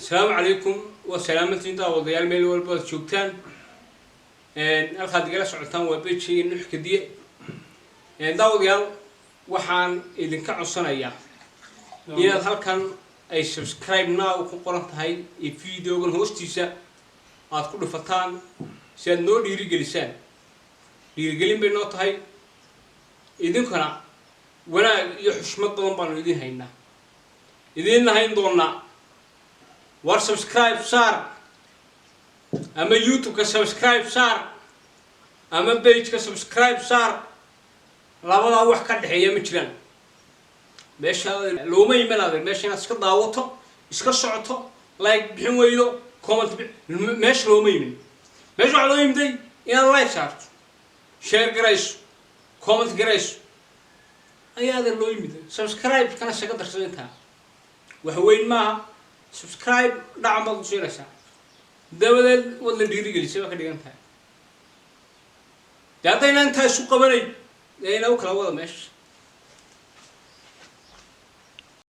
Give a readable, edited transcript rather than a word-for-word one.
السلام عليكم وسلامتين داوديال ميل والبا joogtaan halkaad igala socotaan waa page nuxka diye daawadayaal waxaan idinka codsanayaa inaad halkan ay subscribe now ku qoran tahay videogan hoostiisa aad ku dhufataan si aad noo dhiirigelin bay noo tahay idinkuna wanaag iyo xushmad badan baan idin haynaa idin hayn doonaa war subscribe sar ama YouTube ka subscribe sar ama page ka subscribe sar labada wax ka dhaxeeya ma jiraan meesha looma yimaado meesha inaad iska daawato iska socoto like bixin weydo comment meesha looma yimin meesha waxa loo yimday inaad like saarto share garayso comment garayso ayaad loo yimid subscribe kana shaqa darsantaa wax weyn maaha subscribe دعم بعض الشيء لسه دبل ولا ديري جلسة ما كدي أنت تعطينا أنت سوق بني لأن أوكل هذا مش